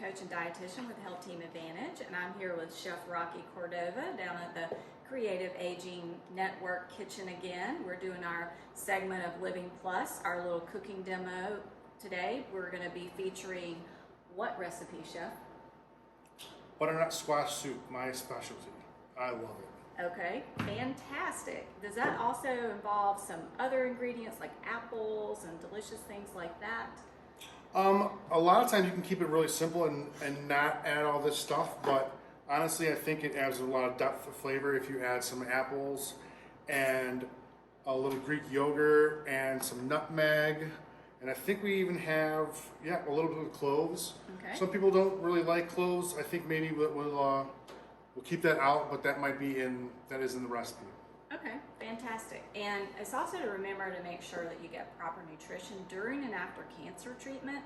coach and dietitian with Health Team Advantage, and I'm here with Chef Rocky Cordova down at the Creative Aging Network kitchen again. We're doing our segment of Living Plus, our little cooking demo today. We're going to be featuring what recipe, Chef? Butternut squash soup, my specialty. I love it. Okay, fantastic. Does that also involve some other ingredients like apples and delicious things like that? A lot of times you can keep it really simple and not add all this stuff, but honestly I think it adds a lot of depth of flavor if you add some apples and a little Greek yogurt and some nutmeg, and I think we even have, a little bit of cloves. Okay. Some people don't really like cloves. I think maybe we'll keep that out, but that might be that is in the recipe. Okay, fantastic. And it's also to remember to make sure that you get proper nutrition during and after cancer treatment.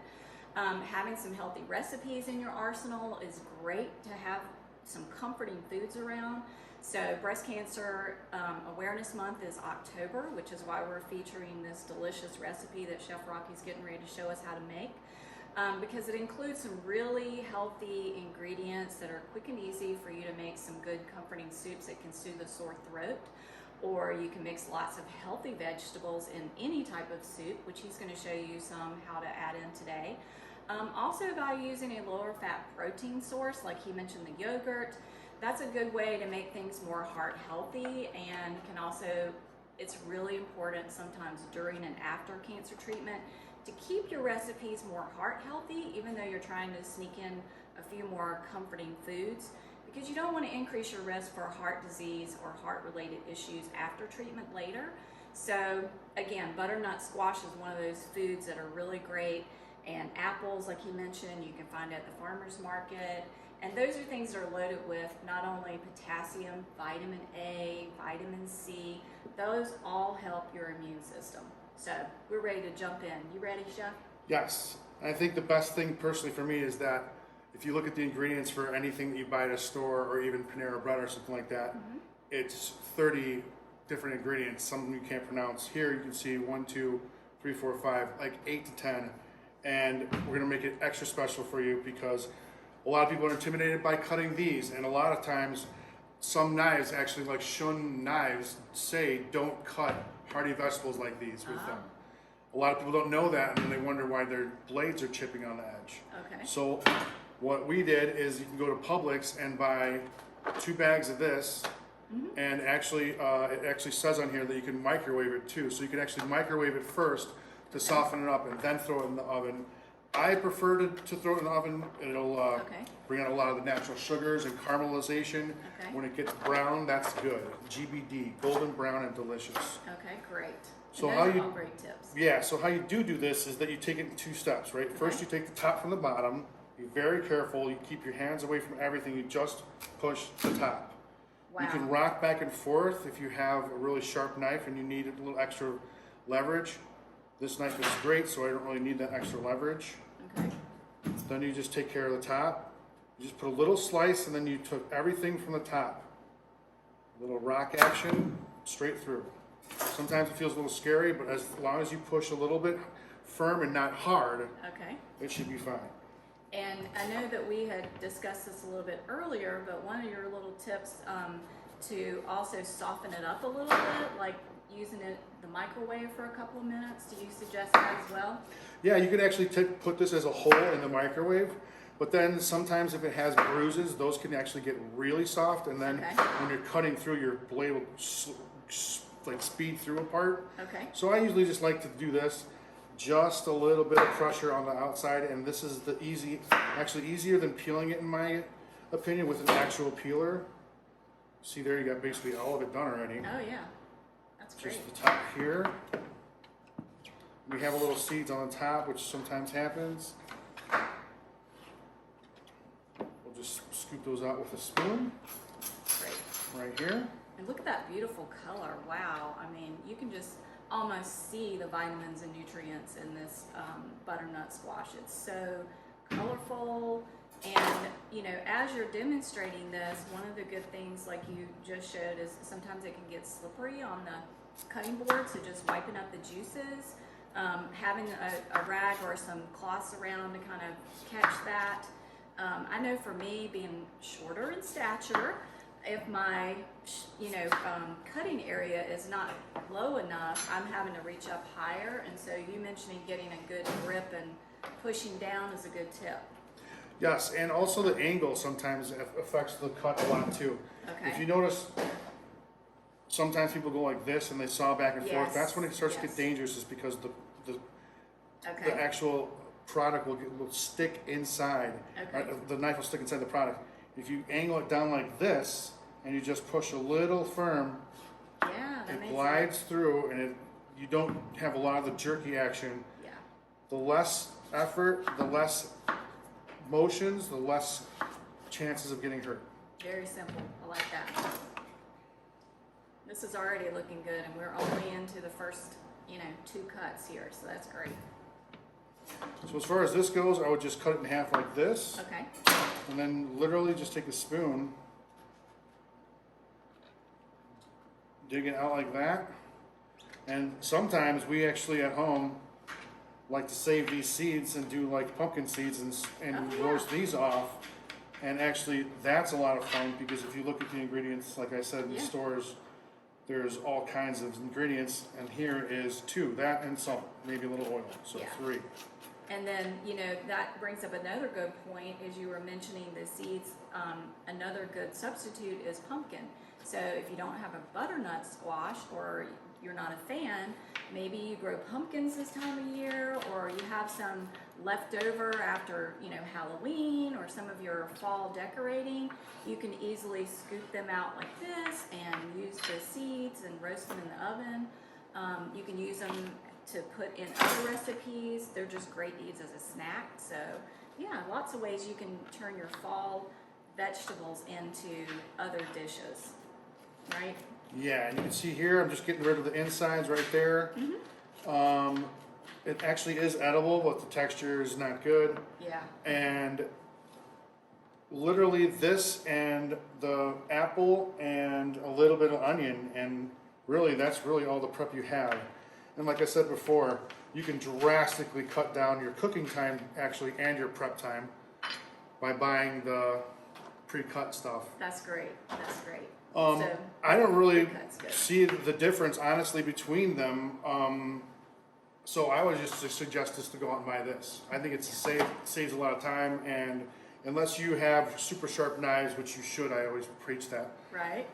Having some healthy recipes in your arsenal is great to have some comforting foods around. So Breast Cancer Awareness Month is October, which is why we're featuring this delicious recipe that Chef Rocky's getting ready to show us how to make. Because it includes some really healthy ingredients that are quick and easy for you to make some good comforting soups that can soothe a sore throat. Or you can mix lots of healthy vegetables in any type of soup, which he's going to show you some how to add in today. Also by using a lower fat protein source, like he mentioned the yogurt, that's a good way to make things more heart healthy, and can also, it's really important sometimes during and after cancer treatment to keep your recipes more heart healthy, even though you're trying to sneak in a few more comforting foods, because you don't want to increase your risk for heart disease or heart related issues after treatment later. So again, butternut squash is one of those foods that are really great, and apples, like he mentioned, you can find at the farmer's market. And those are things that are loaded with not only potassium, vitamin A, vitamin C, those all help your immune system. So we're ready to jump in. You ready, Chef? Yes, and I think the best thing personally for me is that if you look at the ingredients for anything that you buy at a store or even Panera Bread or something like that, it's 30 different ingredients, some you can't pronounce. Here you can see 1, 2, 3, 4, 5, like 8 to 10. And we're gonna make it extra special for you because a lot of people are intimidated by cutting these, and a lot of times some knives, actually like Shun knives, say don't cut hearty vegetables like these with them. A lot of people don't know that, and then they wonder why their blades are chipping on the edge. Okay. So what we did is you can go to Publix and buy 2 bags of this, and actually it actually says on here that you can microwave it too. So you can actually microwave it first to soften it up and then throw it in the oven. I prefer to throw it in the oven. It'll bring out a lot of the natural sugars and caramelization. Okay. When it gets brown, that's good. GBD, golden brown and delicious. Okay, great. So and how those are you? all great tips. Yeah. So how you do this is that you take it in 2 steps, right? First, you take the top from the bottom. Be very careful. You keep your hands away from everything. You just push the top. Wow. You can rock back and forth if you have a really sharp knife and you need a little extra leverage. This knife is great, so I don't really need that extra leverage. Okay. Then you just take care of the top. You just put a little slice, and then you took everything from the top. A little rock action, straight through. Sometimes it feels a little scary, but as long as you push a little bit firm and not hard, it should be fine. And I know that we had discussed this a little bit earlier, but one of your little tips to also soften it up a little bit, like using the microwave for a couple of minutes, do you suggest that as well? Yeah, you could actually put this as a whole in the microwave, but then sometimes if it has bruises, those can actually get really soft, and then when you're cutting through, your blade will like speed through a part. Okay. So I usually just like to do this, just a little bit of pressure on the outside, and this is actually easier than peeling it in my opinion with an actual peeler. See there, you got basically all of it done already. Oh yeah. Great. Just the top here. We have a little seeds on the top, which sometimes happens. We'll just scoop those out with a spoon. Great. Right here. And look at that beautiful color. Wow. I mean, you can just almost see the vitamins and nutrients in this butternut squash. It's so colorful. And, you know, as you're demonstrating this, one of the good things, like you just showed, is sometimes it can get slippery on the cutting board, so just wiping up the juices, having a rag or some cloths around to kind of catch that. I know for me, being shorter in stature, if my cutting area is not low enough, I'm having to reach up higher. And so you mentioning getting a good grip and pushing down is a good tip. Yes, and also the angle sometimes affects the cut a lot too. Okay. If you notice, sometimes people go like this and they saw back and forth. That's when it starts to get dangerous, is because the actual product will stick inside. Okay. The knife will stick inside the product. If you angle it down like this and you just push a little firm, it glides through, and you don't have a lot of the jerky action. Yeah. The less effort, the less motions, the less chances of getting hurt. Very simple. I like that. This is already looking good, and we're only into the first, 2 cuts here, so that's great. So as far as this goes, I would just cut it in half like this. Okay. And then literally just take a spoon, dig it out like that. And sometimes we actually at home like to save these seeds and do like pumpkin seeds and roast these off. And actually that's a lot of fun, because if you look at the ingredients, like I said, in the stores, there's all kinds of ingredients, and here is 2, that and salt, maybe a little oil, so 3. And then, that brings up another good point, as you were mentioning the seeds. Another good substitute is pumpkin. So if you don't have a butternut squash, or you're not a fan, maybe you grow pumpkins this time of year, or you have some left over after, Halloween, or some of your fall decorating. You can easily scoop them out like this and use the seeds and roast them in the oven. You can use them to put in other recipes. They're just great to use as a snack. So yeah, lots of ways you can turn your fall vegetables into other dishes, right? Yeah, and you can see here, I'm just getting rid of the insides right there. It actually is edible, but the texture is not good. Yeah. And literally this and the apple and a little bit of onion, and really that's really all the prep you have. And like I said before, you can drastically cut down your cooking time actually, and your prep time, by buying the pre-cut stuff. That's great. That's great. I don't really see the difference honestly between them. So I would just suggest us to go out and buy this. I think saves a lot of time, and unless you have super sharp knives, which you should, I always preach that. Right.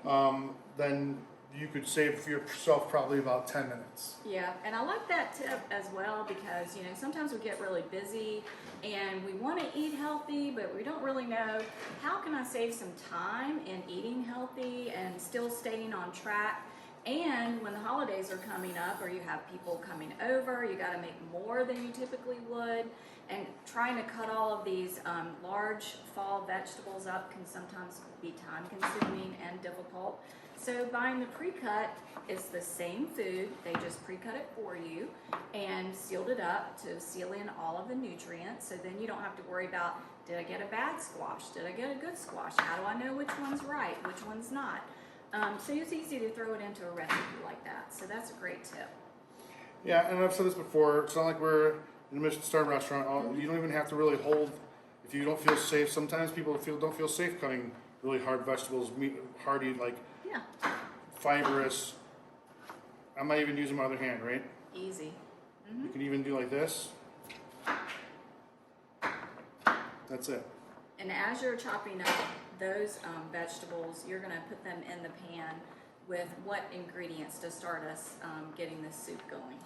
Then you could save for yourself probably about 10 minutes. Yeah, and I like that tip as well, because sometimes we get really busy and we want to eat healthy, but we don't really know how can I save some time in eating healthy and still staying on track. And when the holidays are coming up, or you have people coming over, you got to make more than you typically would. And trying to cut all of these large fall vegetables up can sometimes be time consuming and difficult. So buying the pre-cut is the same food, they just pre-cut it for you and sealed it up to seal in all of the nutrients. So then you don't have to worry about, did I get a bad squash? Did I get a good squash? How do I know which one's right, which one's not? So it's easy to throw it into a recipe like that. So that's a great tip. Yeah, and I've said this before, it's not like we're in a Michelin-star restaurant. You don't even have to really hold, if you don't feel safe. Sometimes people don't feel safe cutting really hard vegetables, hearty, like fibrous. I might even use my other hand, right? Easy. You can even do like this. That's it. And as you're chopping up those vegetables, you're going to put them in the pan with what ingredients to start us getting this soup going?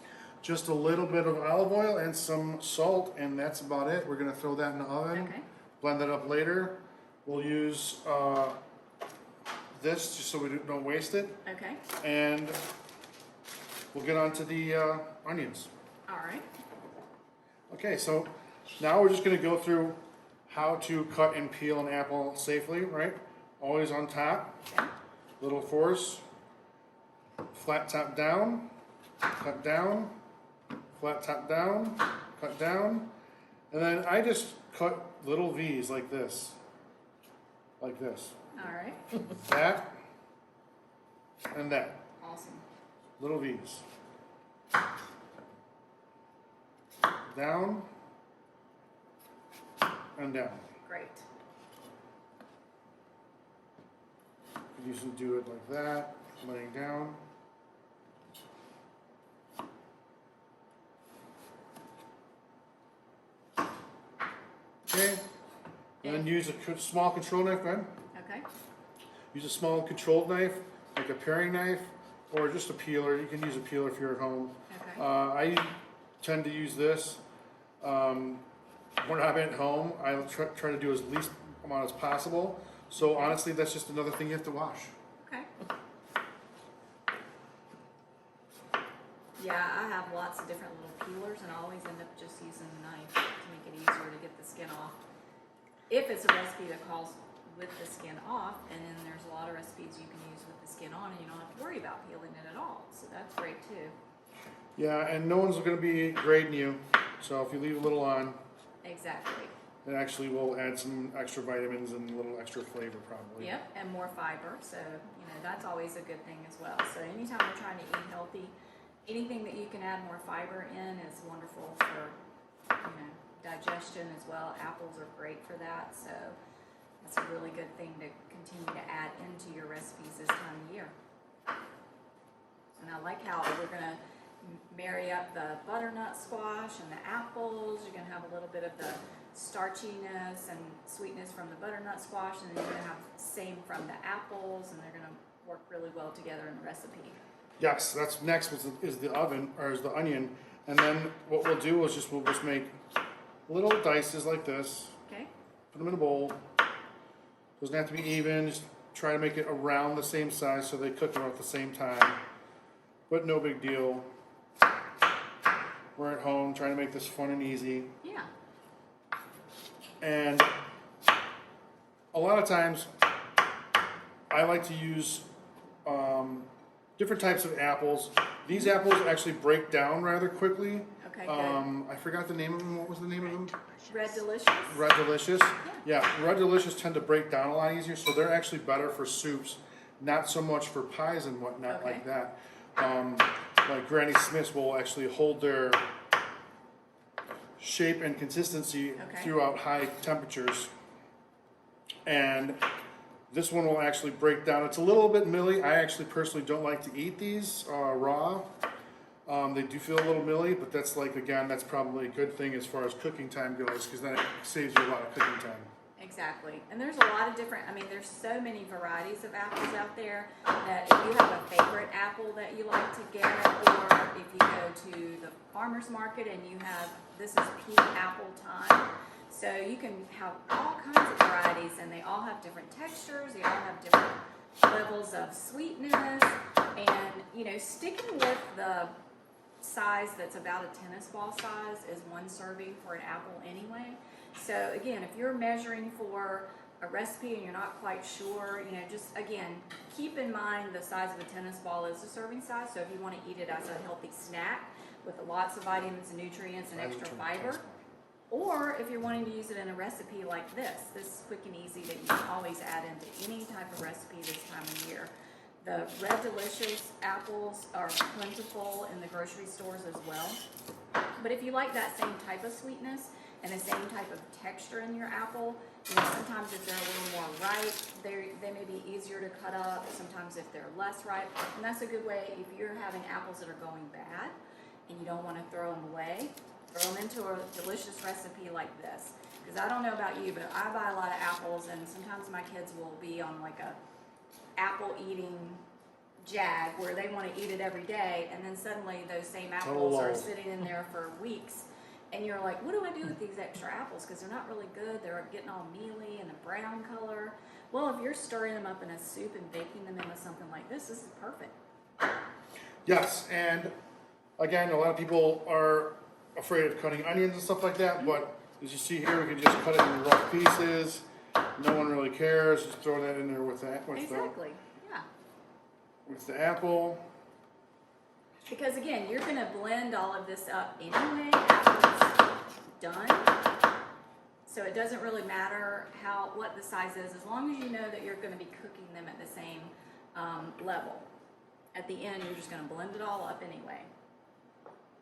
Just a little bit of olive oil and some salt, and that's about it. We're going to throw that in the oven. Okay. Blend that up later. We'll use this just so we don't waste it. Okay. And we'll get on to the onions. All right. Okay, so now we're just going to go through how to cut and peel an apple safely, right? Always on top, little force, flat top down, cut down, flat top down, cut down, and then I just cut little V's like this. Like this. All right. That and that. Awesome. Little V's. Down and down. Great. You usually do it like that, laying down. Okay, and then use a small control knife, go ahead. Okay. Use a small controlled knife, like a paring knife, or just a peeler. You can use a peeler if you're at home. Okay. I tend to use this. When I'm at home, I try to do as least amount as possible. So honestly, that's just another thing you have to wash. Okay. Yeah, I have lots of different little peelers, and I always end up just using the knife to make it easier to get the skin off. If it's a recipe that calls with the skin off, and then there's a lot of recipes you can use with the skin on, and you don't have to worry about peeling it at all. So that's great too. Yeah, and no one's going to be grading you. So if you leave a little on, Exactly. it actually will add some extra vitamins and a little extra flavor probably. Yep, and more fiber. So, you know, that's always a good thing as well. So anytime we're trying to eat healthy, anything that you can add more fiber in is wonderful for, you know, digestion as well. Apples are great for that. So that's a really good thing to continue to add into your recipes this time of year. And I like how we're going to marry up the butternut squash and the apples. You're going to have a little bit of the starchiness and sweetness from the butternut squash, and then you're going to have the same from the apples, and they're going to work really well together in the recipe. Yes, that's next is the oven, or is the onion. And then what we'll do is we'll just make little dices like this. Okay. Put them in a bowl. Doesn't have to be even, just try to make it around the same size so they cook about the same time. But no big deal. We're at home trying to make this fun and easy. Yeah. And a lot of times I like to use different types of apples. These apples actually break down rather quickly. Okay, good. I forgot the name of them. What was the name of them? Red Delicious? Red Delicious. Yeah, Red Delicious tend to break down a lot easier, so they're actually better for soups, not so much for pies and whatnot like that. Like Granny Smith's will actually hold their shape and consistency throughout high temperatures. And this one will actually break down. It's a little bit milly. I actually personally don't like to eat these raw. They do feel a little milly, but that's like, again, that's probably a good thing as far as cooking time goes, because then it saves you a lot of cooking time. Exactly. And there's a lot of different, I mean, there's so many varieties of apples out there that if you have a favorite apple that you like to get, or if you go to the farmer's market and you have, this is peak apple time, so you can have all kinds of varieties, and they all have different textures, they all have different levels of sweetness, and, you know, sticking with the size that's about a tennis ball size is 1 serving for an apple anyway. So again, if you're measuring for a recipe and you're not quite sure, you know, just again, keep in mind the size of a tennis ball is the serving size. So if you want to eat it as a healthy snack with lots of vitamins and nutrients and extra fiber, or if you're wanting to use it in a recipe like this is quick and easy that you can always add into any type of recipe this time of year. The Red Delicious apples are plentiful in the grocery stores as well. But if you like that same type of sweetness and the same type of texture in your apple, you know, sometimes if they're a little more ripe, they may be easier to cut up. Sometimes if they're less ripe, and that's a good way if you're having apples that are going bad and you don't want to throw them away, throw them into a delicious recipe like this. Because I don't know about you, but I buy a lot of apples, and sometimes my kids will be on like a apple eating jag where they want to eat it every day, and then suddenly those same apples are sitting in there for weeks, and you're like, what do I do with these extra apples, because they're not really good, they're getting all mealy and a brown color. Well, if you're stirring them up in a soup and baking them into something like this is perfect. Yes, and again, a lot of people are afraid of cutting onions and stuff like that, but as you see here, we can just cut it in rough pieces. No one really cares. Just throw that in there with that. Exactly. With the apple. Because again, you're going to blend all of this up anyway after it's done. So it doesn't really matter what the size is, as long as you know that you're going to be cooking them at the same level. At the end, you're just going to blend it all up anyway.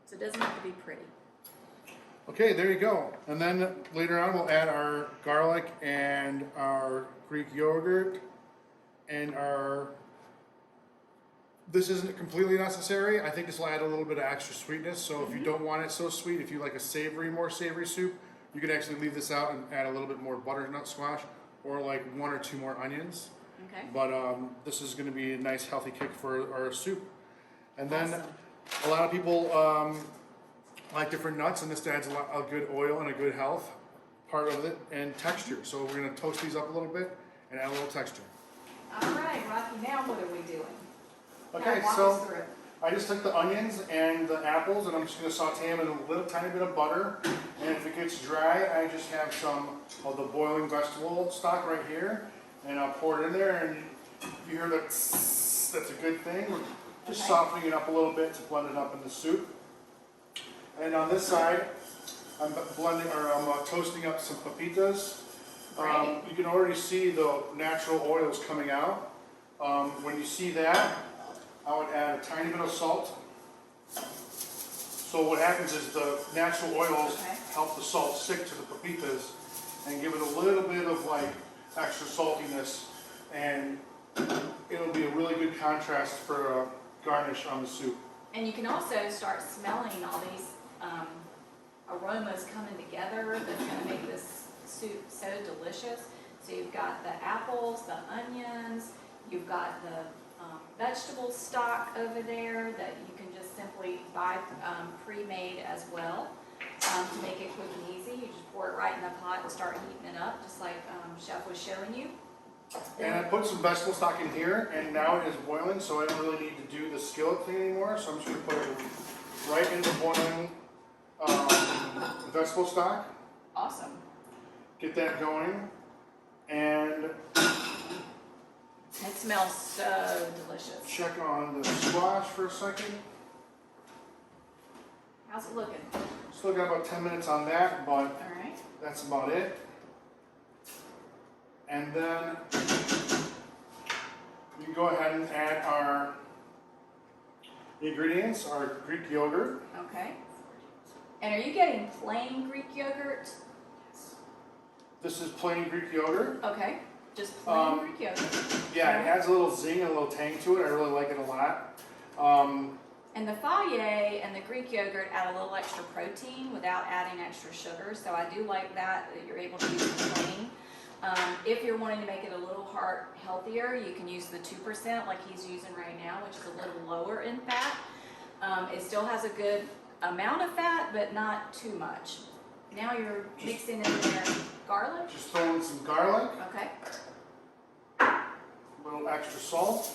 So it doesn't have to be pretty. Okay, there you go. And then later on, we'll add our garlic and our Greek yogurt and this isn't completely necessary. I think this will add a little bit of extra sweetness. So if you don't want it so sweet, if you like a more savory soup, you can actually leave this out and add a little bit more butternut squash or like 1 or 2 more onions. Okay. But this is going to be a nice healthy kick for our soup. And then Awesome. a lot of people like different nuts, and this adds a good oil and a good health part of it and texture. So we're going to toast these up a little bit and add a little texture. All right, Rocky, now what are we doing? Okay, Now walk so us through. I just took the onions and the apples, and I'm just going to saute them in a little tiny bit of butter. And if it gets dry, I just have some of the boiling vegetable stock right here, and I'll pour it in there. And you hear that? That's a good thing. We're just softening it up a little bit to blend it up in the soup. And on this side, I'm toasting up some pepitas. You can already see the natural oils coming out. When you see that, I would add a tiny bit of salt. So what happens is the natural oils help the salt stick to the pepitas and give it a little bit of like extra saltiness, and it'll be a really good contrast for a garnish on the soup. And you can also start smelling all these aromas coming together that's going to make this soup so delicious. So you've got the apples, the onions, you've got the vegetable stock over there that you can just simply buy pre-made as well to make it quick and easy. You just pour it right in the pot and start heating it up, just like Chef was showing you. And I put some vegetable stock in here, and now it is boiling, so I don't really need to do the skillet thing anymore. So I'm just going to put it right into boiling vegetable stock. Awesome. Get that going, and it smells so delicious. Check on the squash for a second. How's it looking? Still got about 10 minutes on that, but All right. that's about it. And then we can go ahead and add our ingredients, our Greek yogurt. Okay. And are you getting plain Greek yogurt? This is plain Greek yogurt. Okay. Just plain Greek yogurt. Yeah, it adds a little zing and a little tang to it. I really like it a lot. And the Fage and the Greek yogurt add a little extra protein without adding extra sugar. So I do like that you're able to use it plain. If you're wanting to make it a little healthier, you can use the 2% like he's using right now, which is a little lower in fat. It still has a good amount of fat, but not too much. Now you're mixing in there garlic. Just throw in some garlic. Okay. A little extra salt.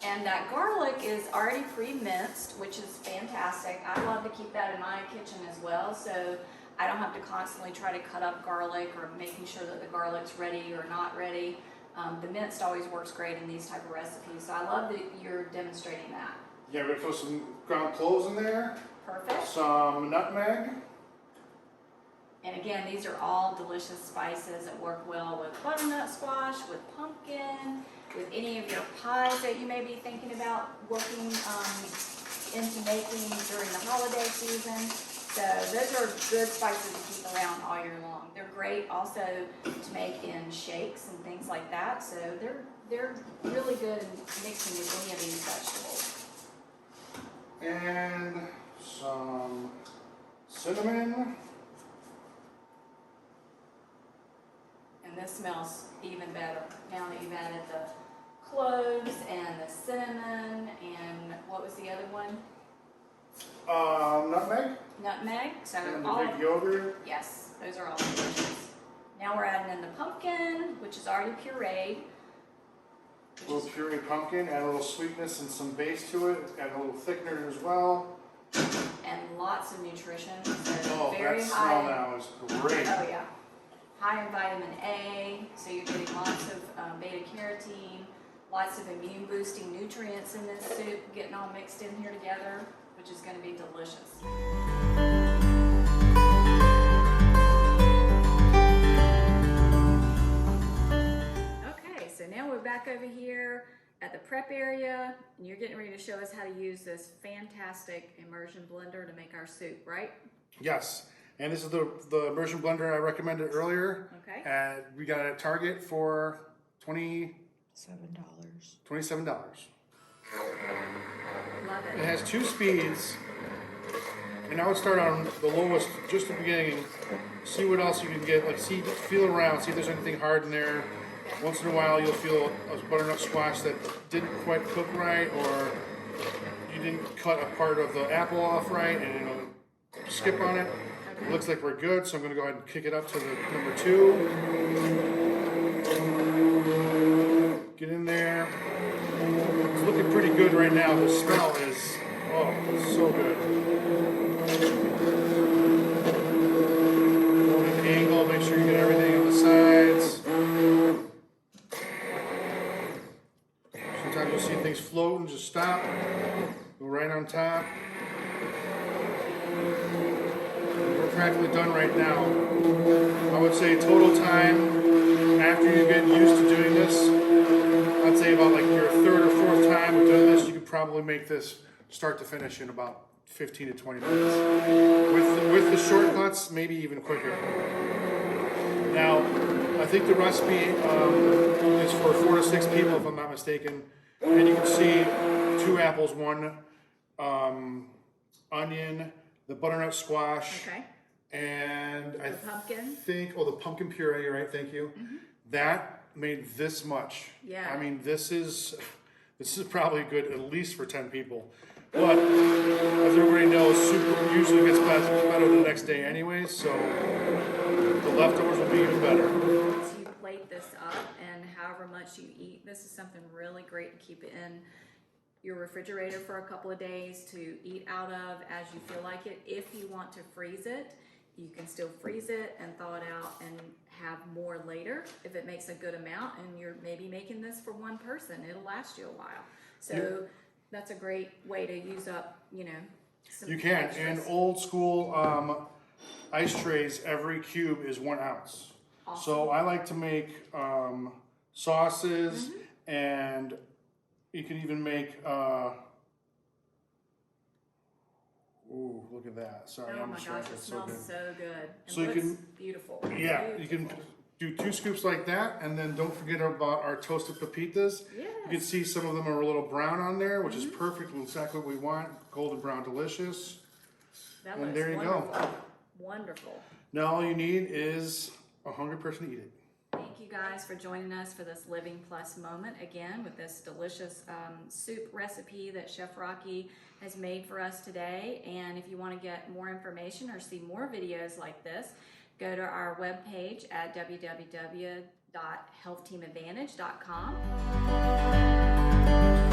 And that garlic is already pre-minced, which is fantastic. I love to keep that in my kitchen as well, so I don't have to constantly try to cut up garlic or making sure that the garlic's ready or not ready. The minced always works great in these type of recipes, so I love that you're demonstrating that. Yeah, we're gonna throw some ground cloves in there. Perfect. Some nutmeg. And again, these are all delicious spices that work well with butternut squash, with pumpkin, with any of your pies that you may be thinking about working into making during the holiday season. So those are good spices to keep around all year long. They're great also to make in shakes and things like that. So they're really good in mixing with any of these vegetables. And some cinnamon. And this smells even better now that you've added the cloves and the cinnamon and what was the other one? Nutmeg. Nutmeg. So And the all Greek yogurt. yes, those are all delicious. Now we're adding in the pumpkin, which is already pureed. A little puree pumpkin, add a little sweetness and some base to it. Add a little thickener as well. And lots of nutrition. So Oh, very that high. smell now is great. Oh yeah. High in vitamin A, so you're getting lots of beta carotene, lots of immune boosting nutrients in this soup, getting all mixed in here together, which is going to be delicious. Okay, so now we're back over here at the prep area, and you're getting ready to show us how to use this fantastic immersion blender to make our soup, right? Yes. And this is the immersion blender I recommended earlier. Okay. And we got it at Target for $27. Love it. It has 2 speeds. And I would start on the lowest, just the beginning. See what else you can get. Like, feel around, see if there's anything hard in there. Once in a while, you'll feel a butternut squash that didn't quite cook right, or you didn't cut a part of the apple off right, and it'll skip on it. It looks like we're good, so I'm going to go ahead and kick it up to the number 2. Get in there. It's looking pretty good right now. The smell is, oh, it's so good. Hold an angle, make sure you get everything on the sides. Sometimes you'll see things float and just stop. Go right on top. We're practically done right now. I would say total time after you get used to doing this, I'd say about like your 3rd or 4th time of doing this, you could probably make this start to finish in about 15 to 20 minutes. With the shortcuts, maybe even quicker. Now, I think the recipe is for 4 to 6 people, if I'm not mistaken. And you can see 2 apples, 1 onion, the butternut squash, Okay. and The pumpkin. think, the pumpkin puree, right? Thank you. That made this much. Yeah. I mean, this is probably good at least for 10 people. But as everybody knows, soup usually gets better the next day anyways, so the leftovers will be even better. Once you plate this up and however much you eat, this is something really great to keep it in your refrigerator for a couple of days to eat out of as you feel like it. If you want to freeze it, you can still freeze it and thaw it out and have more later if it makes a good amount and you're maybe making this for one person. It'll last you a while. So that's a great way to use up, some You can. extras. And old school ice trays, every cube is 1 ounce. Awesome. So I like to make sauces, and you can even make. Ooh, look at that! Sorry, Oh I'm my distracted. gosh, it It's so smells good. so good. And So you looks can- beautiful. Yeah, you can do 2 scoops like that, and then don't forget about our toasted pepitas. Yes. You can see some of them are a little brown on there, which is perfect and exactly what we want. Golden brown, delicious. That And looks there you go. wonderful. Wonderful. Now all you need is a hungry person to eat it. Thank you guys for joining us for this Living Plus moment again with this delicious soup recipe that Chef Rocky has made for us today. And if you want to get more information or see more videos like this, go to our webpage at www.healthteamadvantage.com.